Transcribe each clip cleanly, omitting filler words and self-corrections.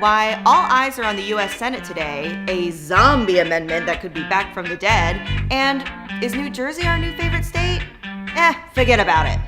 Why all eyes are on the U.S. Senate today, a zombie amendment that could be back from the dead, and is New Jersey our new favorite state? Forget about it.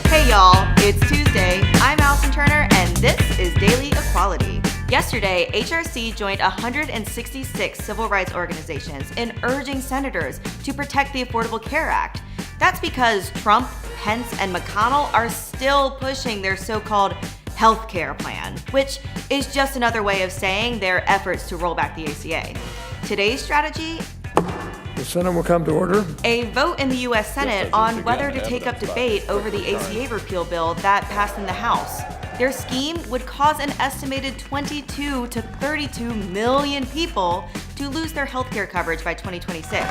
Hey y'all, it's Tuesday. I'm Allison Turner, and this is Daily Equality. Yesterday, HRC joined 166 civil rights organizations in urging senators to protect the Affordable Care Act. That's because Trump, Pence, and McConnell are still pushing their so-called health care plan, which is just another way of saying their efforts to roll back the ACA. Today's strategy? The Senate will come to order. A vote in the U.S. Senate on whether to take up debate over the ACA repeal bill that passed in the House. Their scheme would cause an estimated 22 to 32 million people to lose their health care coverage by 2026.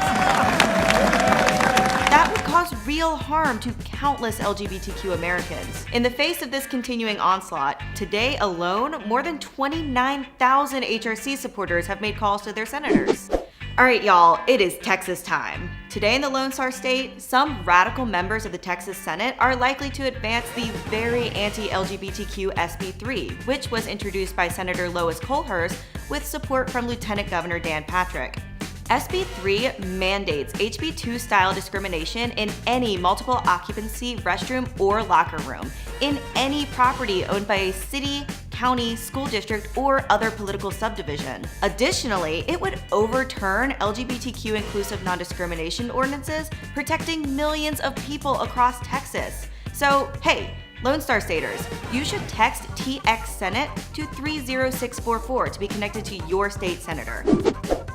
That would cause real harm to countless LGBTQ Americans. In the face of this continuing onslaught, today alone, more than 29,000 HRC supporters have made calls to their senators. All right, y'all, it is Texas time. Today in the Lone Star State, some radical members of the Texas Senate are likely to advance the very anti-LGBTQ SB 3, which was introduced by Senator Lois Colhurst with support from Lieutenant Governor Dan Patrick. SB 3 mandates HB 2 style discrimination in any multiple occupancy restroom or locker room in any property owned by a city, county, school district, or other political subdivision. Additionally, it would overturn LGBTQ inclusive non-discrimination ordinances protecting millions of people across Texas. So, hey, Lone Star Staters, you should text TX Senate to 30644 to be connected to your state senator.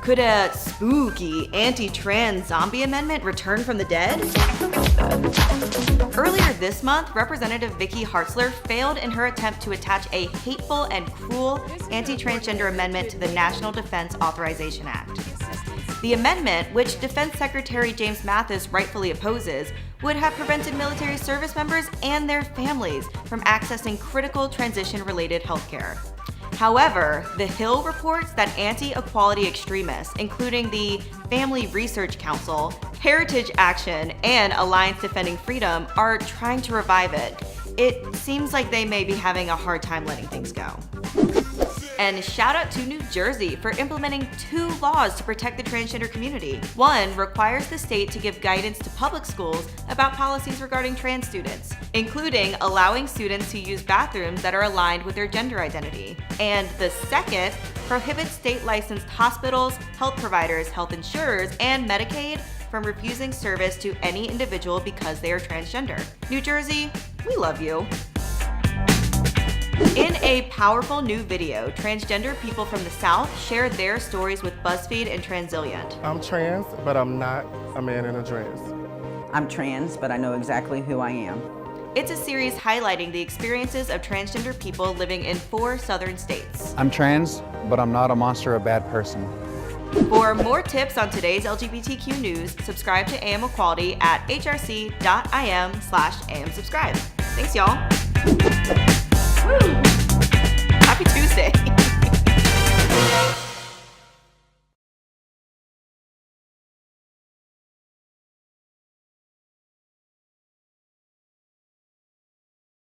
Could a spooky anti-trans zombie amendment return from the dead? Earlier this month, Representative Vicky Hartzler failed in her attempt to attach a hateful and cruel anti-transgender amendment to the National Defense Authorization Act. The amendment, which Defense Secretary James Mathis rightfully opposes, would have prevented military service members and their families from accessing critical transition-related healthcare. However, The Hill reports that anti-equality extremists, including the Family Research Council, Heritage Action, and Alliance Defending Freedom, are trying to revive it. It seems like they may be having a hard time letting things go. And shout out to New Jersey for implementing 2 laws to protect the transgender community. One requires the state to give guidance to public schools about policies regarding trans students, including allowing students to use bathrooms that are aligned with their gender identity. And the second prohibits state-licensed hospitals, health providers, health insurers, and Medicaid from refusing service to any individual because they are transgender. New Jersey, we love you. In a powerful new video, transgender people from the South shared their stories with BuzzFeed and Transilient. I'm trans, but I'm not a man in a dress. I'm trans, but I know exactly who I am. It's a series highlighting the experiences of transgender people living in 4 southern states. I'm trans, but I'm not a monster or a bad person. For more tips on today's LGBTQ news, subscribe to AM Equality at hrc.im/amsubscribe. Thanks, y'all. Woo! Happy Tuesday.